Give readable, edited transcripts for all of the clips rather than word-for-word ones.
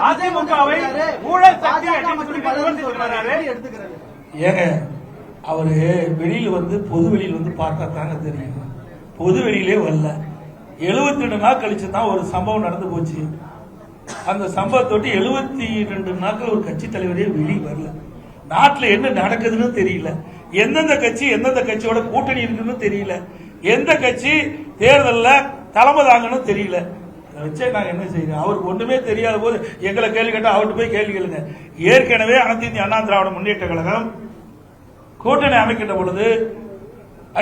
அதிமுகவை ஊழல் சக்தி ஏங்க அவரு வெளியில பொது வெளியில் பார்த்தா தாங்க தெரியும். பொது வெளியிலே வரல. 72 நாள் கழிச்சு தான் ஒரு சம்பவம் நடந்து போச்சு. அந்த சம்பவத்தொட்டி 72 நாட்கள் ஒரு கட்சி தலைவரே வெளியே வரல. நாட்டில் என்ன நடக்குதுன்னு தெரியல. எந்தெந்த கட்சி எந்தெந்த கட்சியோட கூட்டணி இருக்குன்னு தெரியல. எந்த கட்சி தேர்தலில் தலைமை தாங்கன்னு தெரியல. வச்சே நாங்க என்ன செய்யறோம்? அவருக்கு ஒண்ணுமே தெரியாத போது எங்களை கேள்வி கேட்டா அவர்கிட்ட போய் கேள்வி கேளுங்க. ஏற்கனவே அனைத்து இந்திய அண்ணா திராவிட முன்னேற்ற கழகம் கூட்டணி அமைக்கின்ற பொழுது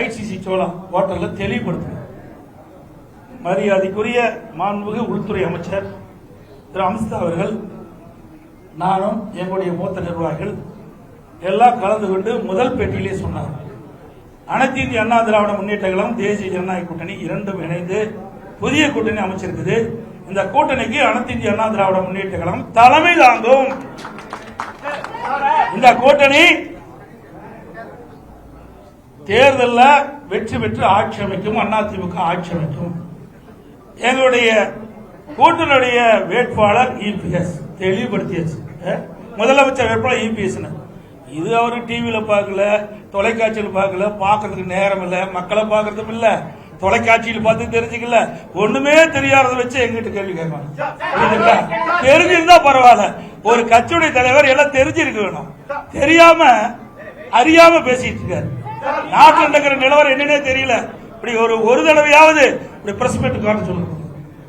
ஐசிசி சோழம் ஹோட்டல்ல தெளிவுபடுத்த மரியாதைக்குரிய மாண்புமிகு உள்துறை அமைச்சர் திரு அமித்ஷா அவர்கள் நானும் எங்களுடைய மூத்த நிர்வாகிகள் எல்லாம் கலந்து கொண்டு முதல் பேட்டியிலே சொன்னார், அனைத்து இந்திய அண்ணா திராவிட முன்னேற்ற கழகம் தேசிய ஜனநாயக கூட்டணி இரண்டும் இணைந்து புதிய கூட்டணி அமைச்சிருக்குது. இந்த கூட்டணிக்கு அனைத்து இந்திய அண்ணா திராவிட முன்னேற்ற கழகம் தலைமை தாங்கும். இந்த கூட்டணி தேர்தலில் வெற்றி பெற்று ஆட்சி அமைக்கும். அதிமுக ஆட்சி அமைக்கும். எங்களுடைய கூட்டணியுடைய வேட்பாளர் இபிஎஸ் தெளிவுபடுத்தியாச்சு. முதலமைச்சர் வேட்பாளர் இபிஎஸ். இது அவரு டிவியில பார்க்கல, தொலைக்காட்சியில் பார்க்கல, பார்க்கறதுக்கு நேரம் இல்ல, மக்களை பார்க்கறதும் இல்ல, தொலைக்காட்சியில் பார்த்து தெரிஞ்சுக்கல, ஒண்ணுமே தெரியாத வச்சு எங்கிட்ட கேள்வி கேட்பாங்க. தெரிஞ்சிருந்தா பரவாயில்ல. ஒரு கட்சியுடைய தலைவர் எல்லாம் தெரிஞ்சிருக்க வேணும். தெரியாம அறியாம பேசிட்டு இருக்காரு. நாட்டில் நடக்கிற நிலவரம் என்னன்னே தெரியல. இப்படி ஒரு தடவையாவது இப்படி பிரஸ் மீட் காட்ட சொல்லுங்க,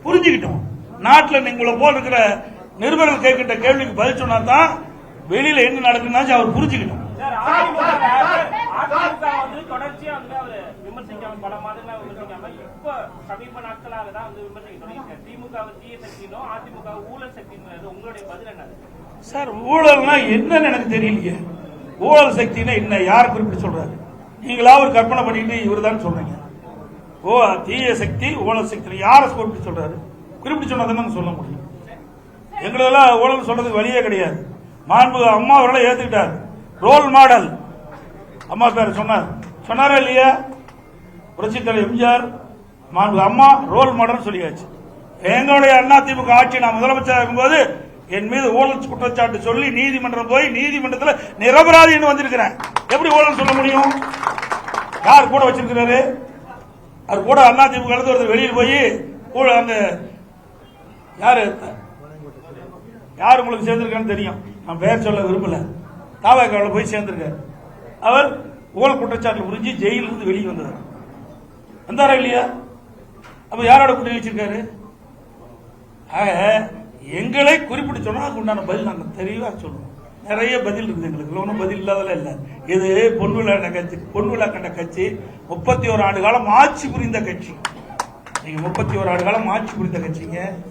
புரிஞ்சுக்கிட்டோம். நாட்டில் நீங்களை போல இருக்கிற நிருபர்கள் கேட்கின்ற கேள்விக்கு பதில் சொன்னா தான் வெளியில என்ன நடக்குன்னா அவர் புரிஞ்சுக்கிட்டோம். சார் ஊழல்னா என்னன்னு எனக்கு தெரியலையே. ஊழல் சக்தினா என்ன? யார் குறிப்பிட்டு சொல்றாரு? நீங்களா ஒரு கற்பனை பண்ணிட்டு இவரு தான் சொல்றீங்க. தீய சக்தி ஊழல் சக்தி யார குறிப்பிட்டு சொல்றாரு? குறிப்பிட்டு சொன்னதான் சொல்ல முடியும். எங்களெல்லாம் ஊழல் சொல்றதுக்கு வழியே கிடையாது. மாண்பு அம்மா அவர்களை ஏத்துக்கிட்டார். ரோல் மாடல் அம்மா பேர் சொன்னாரா இல்லையா? புரட்சி தலைவர் எம்ஜிஆர், மாண்பு அம்மா ரோல் மாடல் சொல்லியாச்சு. எங்களுடைய அதிமுக ஆட்சி நான் முதலமைச்சர் இருக்கும்போது என் மீது ஊழல் குற்றச்சாட்டு சொல்லி நீதிமன்றம் போய் நீதிமன்றத்தில் நிரபராதின்னு வந்திருக்கிறேன். எப்படி ஊழல் சொல்ல முடியும்? யார் கூட வச்சிருக்கிறாரு? அவர் கூட அதிமுக ஒருத்தர் வெளியில் போய் அந்த யார் உங்களுக்கு சேர்ந்திருக்கான்னு தெரியும். நான் பெயர் சொல்ல விரும்பல. தாவாக்காவில் போய் சேர்ந்திருக்காரு. அவர் ஊழல் குற்றச்சாட்டு புரிஞ்சு ஜெயிலிருந்து வெளியே வந்தாரா இல்லையா? அப்ப யாரோட கூட்டணி வச்சிருக்காரு? எங்களை குறிப்பிட்டு சொன்னா உண்டான பதில் நாங்க தெளிவா சொல்லுவோம். நிறைய பதில் இருக்குது எங்களுக்கு. ஒன்றும் பதில் இல்லாதெல்லாம் இல்ல. இது பொன்விழா கண்ட கட்சி 31 ஆண்டு காலம் ஆட்சி புரிந்த கட்சி. நீங்க 31 ஆண்டு காலம் ஆட்சி புரிந்த கட்சிங்க.